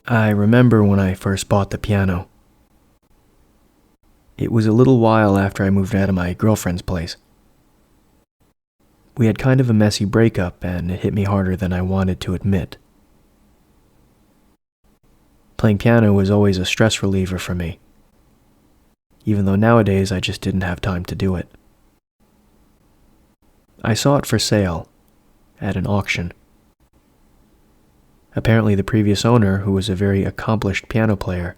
I remember when I first bought the piano. It was a little while after I moved out of my girlfriend's place. We had kind of a messy breakup, and it hit me harder than I wanted to admit. Playing piano was always a stress reliever for me, even though nowadays I just didn't have time to do it. I saw it for sale at an auction. Apparently the previous owner, who was a very accomplished piano player,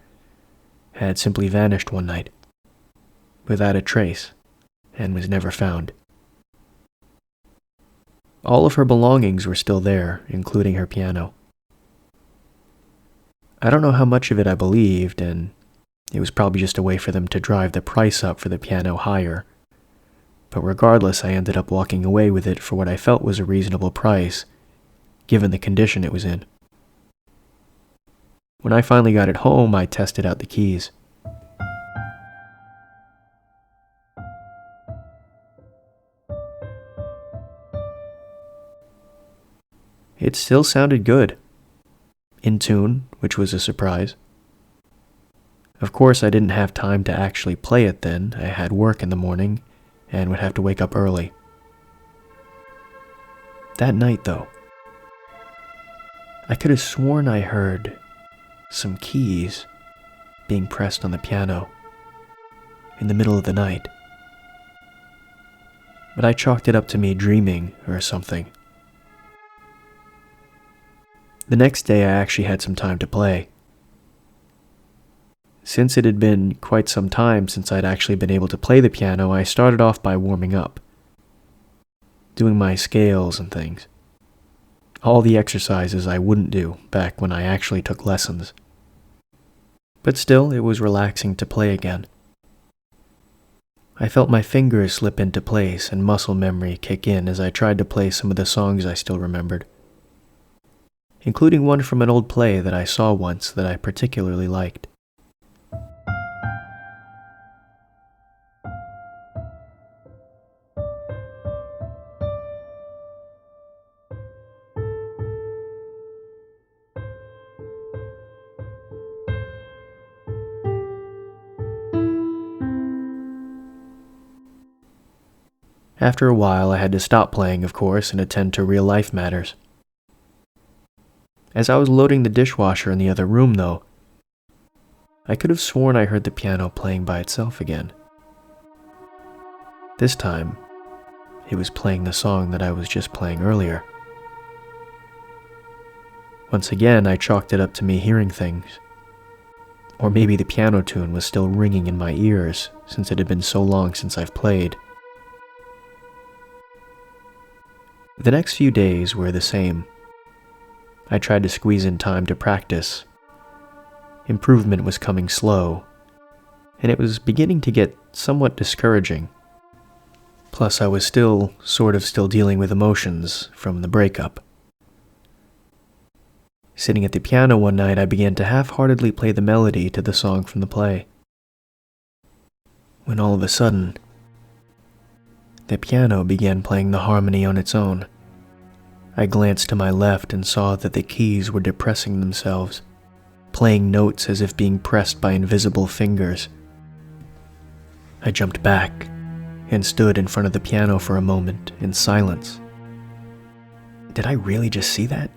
had simply vanished one night, without a trace, and was never found. All of her belongings were still there, including her piano. I don't know how much of it I believed, and it was probably just a way for them to drive the price up for the piano higher. But regardless, I ended up walking away with it for what I felt was a reasonable price, given the condition it was in. When I finally got it home, I tested out the keys. It still sounded good. In tune, which was a surprise. Of course, I didn't have time to actually play it then. I had work in the morning and would have to wake up early. That night, though, I could have sworn I heard some keys being pressed on the piano in the middle of the night. But I chalked it up to me dreaming or something. The next day I actually had some time to play. Since it had been quite some time since I'd actually been able to play the piano, I started off by warming up, doing my scales and things. All the exercises I wouldn't do back when I actually took lessons. But still, it was relaxing to play again. I felt my fingers slip into place and muscle memory kick in as I tried to play some of the songs I still remembered, including one from an old play that I saw once that I particularly liked. After a while, I had to stop playing, of course, and attend to real-life matters. As I was loading the dishwasher in the other room, though, I could have sworn I heard the piano playing by itself again. This time, it was playing the song that I was just playing earlier. Once again, I chalked it up to me hearing things. Or maybe the piano tune was still ringing in my ears, since it had been so long since I've played. The next few days were the same. I tried to squeeze in time to practice. Improvement was coming slow, and it was beginning to get somewhat discouraging. Plus, I was still dealing with emotions from the breakup. Sitting at the piano one night, I began to half-heartedly play the melody to the song from the play. When all of a sudden, the piano began playing the harmony on its own. I glanced to my left and saw that the keys were depressing themselves, playing notes as if being pressed by invisible fingers. I jumped back and stood in front of the piano for a moment in silence. Did I really just see that?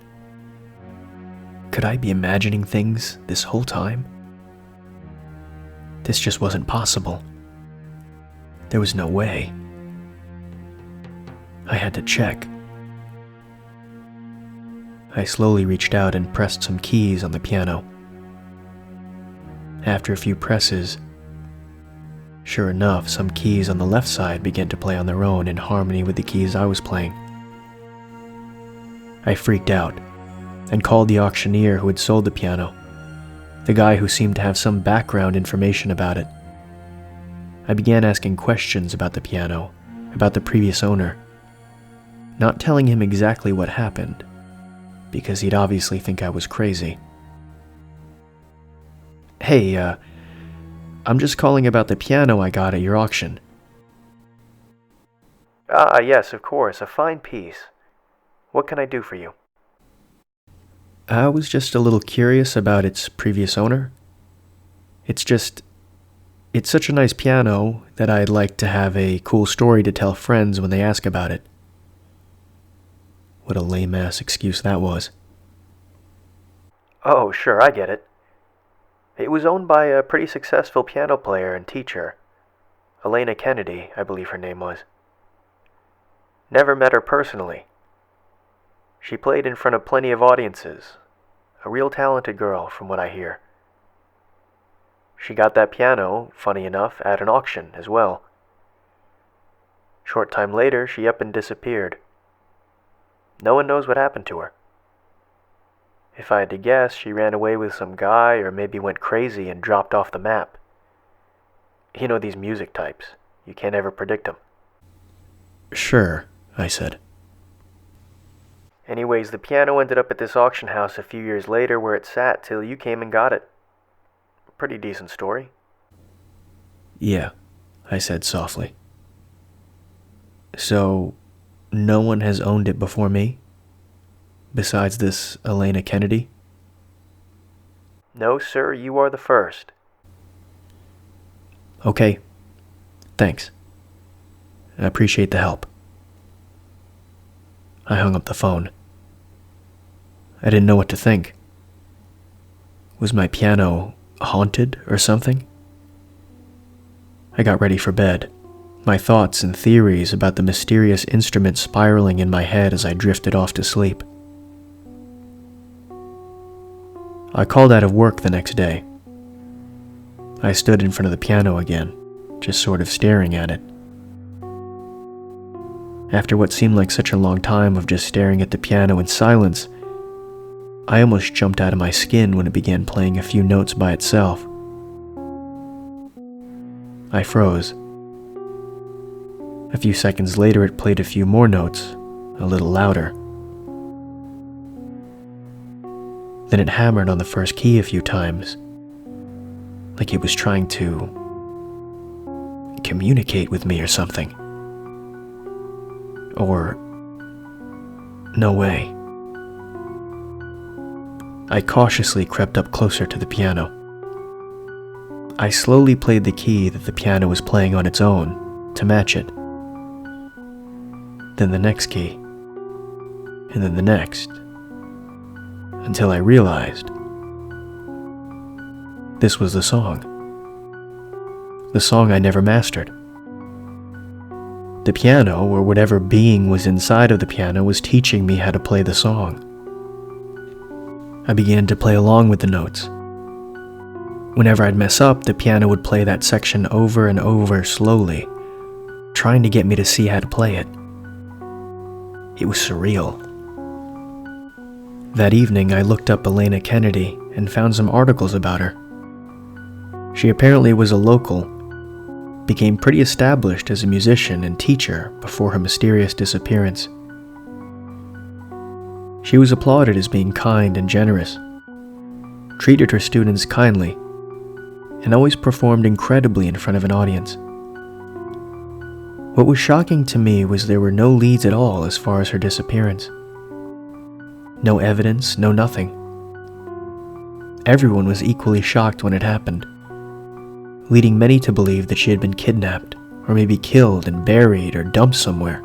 Could I be imagining things this whole time? This just wasn't possible. There was no way. I had to check. I slowly reached out and pressed some keys on the piano. After a few presses, sure enough, some keys on the left side began to play on their own in harmony with the keys I was playing. I freaked out and called the auctioneer who had sold the piano, the guy who seemed to have some background information about it. I began asking questions about the piano, about the previous owner, not telling him exactly what happened, because he'd obviously think I was crazy. Hey, I'm just calling about the piano I got at your auction. Ah, yes, of course, a fine piece. What can I do for you? I was just a little curious about its previous owner. It's such a nice piano that I'd like to have a cool story to tell friends when they ask about it. What a lame-ass excuse that was. Oh, sure, I get it. It was owned by a pretty successful piano player and teacher. Elena Kennedy, I believe her name was. Never met her personally. She played in front of plenty of audiences. A real talented girl, from what I hear. She got that piano, funny enough, at an auction as well. Short time later, she up and disappeared. No one knows what happened to her. If I had to guess, she ran away with some guy or maybe went crazy and dropped off the map. You know these music types. You can't ever predict them. Sure, I said. Anyways, the piano ended up at this auction house a few years later where it sat till you came and got it. Pretty decent story. Yeah, I said softly. So, no one has owned it before me? Besides this Elena Kennedy? No, sir, you are the first. Okay, thanks. I appreciate the help. I hung up the phone. I didn't know what to think. Was my piano haunted or something? I got ready for bed, my thoughts and theories about the mysterious instrument spiraling in my head as I drifted off to sleep. I called out of work the next day. I stood in front of the piano again, just sort of staring at it. After what seemed like such a long time of just staring at the piano in silence, I almost jumped out of my skin when it began playing a few notes by itself. I froze. A few seconds later, it played a few more notes, a little louder. Then it hammered on the first key a few times, like it was trying to communicate with me or something. Or, no way. I cautiously crept up closer to the piano. I slowly played the key that the piano was playing on its own to match it. Then the next key, and then the next, until I realized this was the song. The song I never mastered. The piano, or whatever being was inside of the piano, was teaching me how to play the song. I began to play along with the notes. Whenever I'd mess up, the piano would play that section over and over slowly, trying to get me to see how to play it. It was surreal. That evening, I looked up Elena Kennedy and found some articles about her. She apparently was a local, became pretty established as a musician and teacher before her mysterious disappearance. She was applauded as being kind and generous, treated her students kindly, and always performed incredibly in front of an audience. What was shocking to me was there were no leads at all as far as her disappearance. No evidence, no nothing. Everyone was equally shocked when it happened, leading many to believe that she had been kidnapped, or maybe killed and buried or dumped somewhere.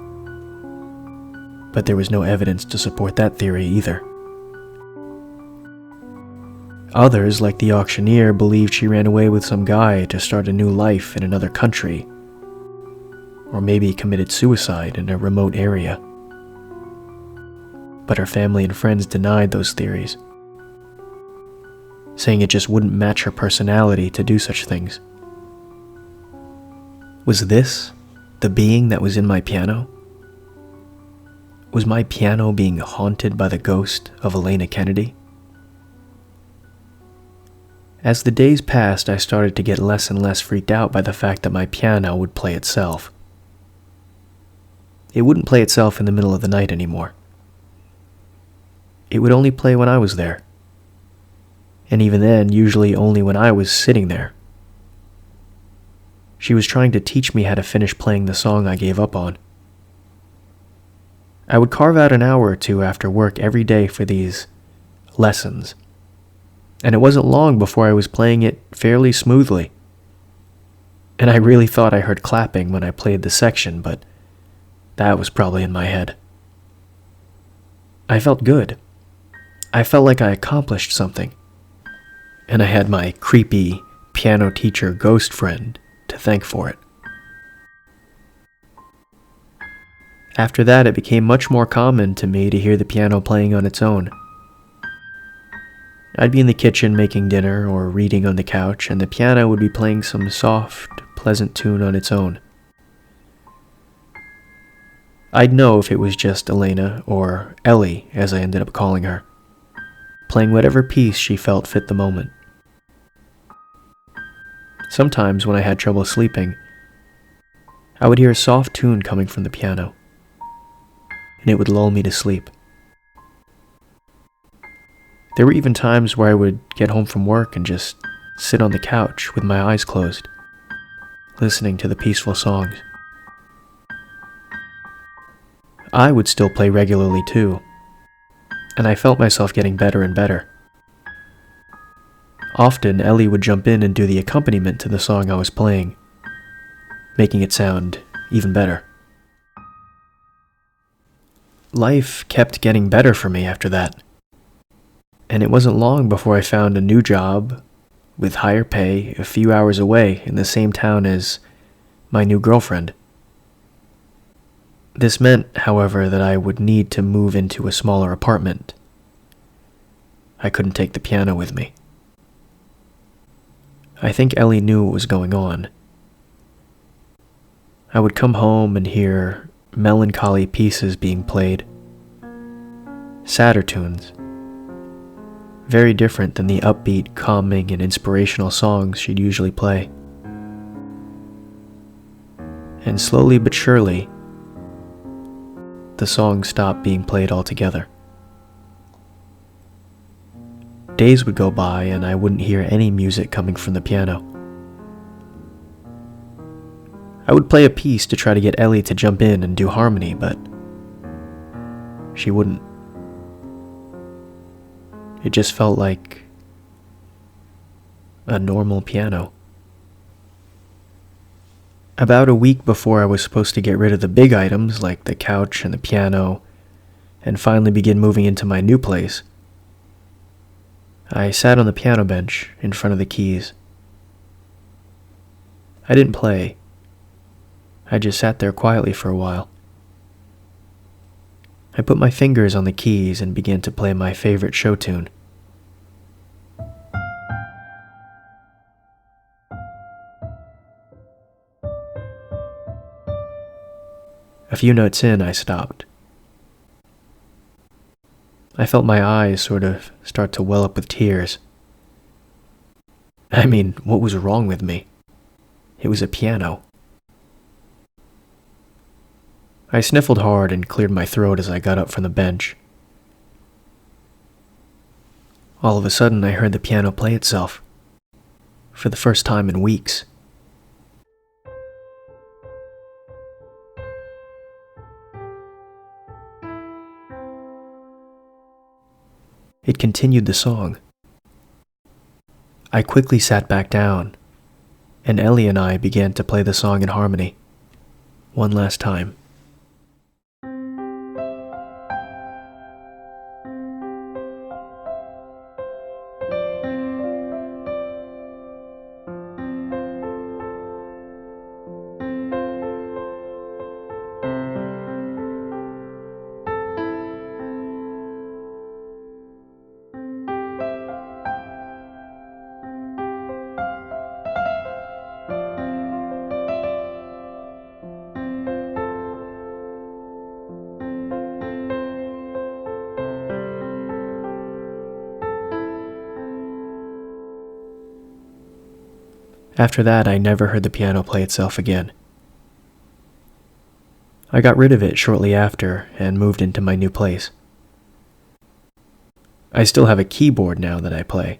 But there was no evidence to support that theory either. Others, like the auctioneer, believed she ran away with some guy to start a new life in another country, or maybe committed suicide in a remote area. But her family and friends denied those theories, saying it just wouldn't match her personality to do such things. Was this the being that was in my piano? Was my piano being haunted by the ghost of Elena Kennedy? As the days passed, I started to get less and less freaked out by the fact that my piano would play itself. It wouldn't play itself in the middle of the night anymore. It would only play when I was there. And even then, usually only when I was sitting there. She was trying to teach me how to finish playing the song I gave up on. I would carve out an hour or two after work every day for these lessons. And it wasn't long before I was playing it fairly smoothly. And I really thought I heard clapping when I played the section, but that was probably in my head. I felt good. I felt like I accomplished something. And I had my creepy piano teacher ghost friend to thank for it. After that, it became much more common to me to hear the piano playing on its own. I'd be in the kitchen making dinner or reading on the couch, and the piano would be playing some soft, pleasant tune on its own. I'd know if it was just Elena, or Ellie, as I ended up calling her, playing whatever piece she felt fit the moment. Sometimes, when I had trouble sleeping, I would hear a soft tune coming from the piano, and it would lull me to sleep. There were even times where I would get home from work and just sit on the couch with my eyes closed, listening to the peaceful songs. I would still play regularly too, and I felt myself getting better and better. Often, Ellie would jump in and do the accompaniment to the song I was playing, making it sound even better. Life kept getting better for me after that, and it wasn't long before I found a new job with higher pay a few hours away in the same town as my new girlfriend. This meant, however, that I would need to move into a smaller apartment. I couldn't take the piano with me. I think Ellie knew what was going on. I would come home and hear melancholy pieces being played. Sadder tunes. Very different than the upbeat, calming, and inspirational songs she'd usually play. And slowly but surely, the songs stopped being played altogether. Days would go by and I wouldn't hear any music coming from the piano. I would play a piece to try to get Ellie to jump in and do harmony, but she wouldn't. It just felt like a normal piano. About a week before I was supposed to get rid of the big items like the couch and the piano and finally begin moving into my new place, I sat on the piano bench in front of the keys. I didn't play. I just sat there quietly for a while. I put my fingers on the keys and began to play my favorite show tune. A few notes in, I stopped. I felt my eyes sort of start to well up with tears. I mean, what was wrong with me? It was a piano. I sniffled hard and cleared my throat as I got up from the bench. All of a sudden, I heard the piano play itself, for the first time in weeks. It continued the song. I quickly sat back down, and Ellie and I began to play the song in harmony, one last time. After that, I never heard the piano play itself again. I got rid of it shortly after and moved into my new place. I still have a keyboard now that I play,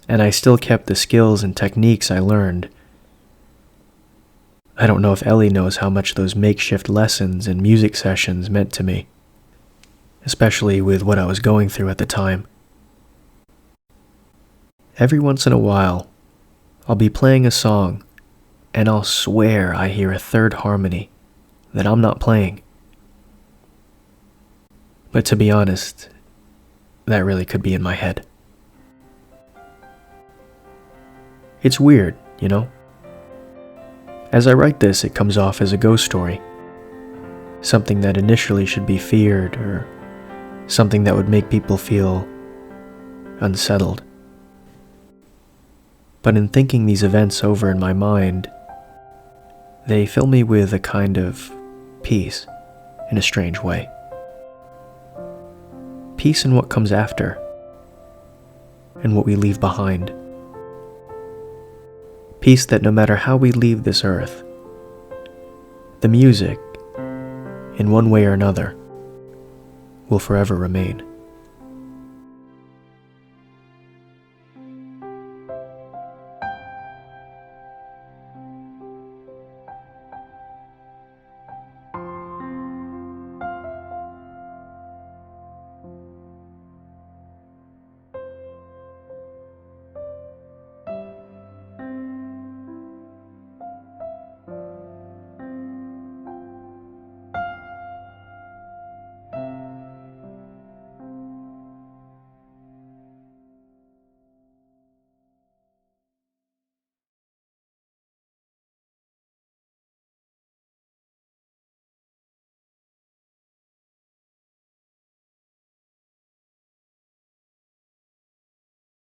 and I still kept the skills and techniques I learned. I don't know if Ellie knows how much those makeshift lessons and music sessions meant to me, especially with what I was going through at the time. Every once in a while, I'll be playing a song, and I'll swear I hear a third harmony that I'm not playing. But to be honest, that really could be in my head. It's weird, you know? As I write this, it comes off as a ghost story. Something that initially should be feared, or something that would make people feel unsettled. But in thinking these events over in my mind, they fill me with a kind of peace in a strange way. Peace in what comes after, and what we leave behind. Peace that no matter how we leave this earth, the music, in one way or another, will forever remain.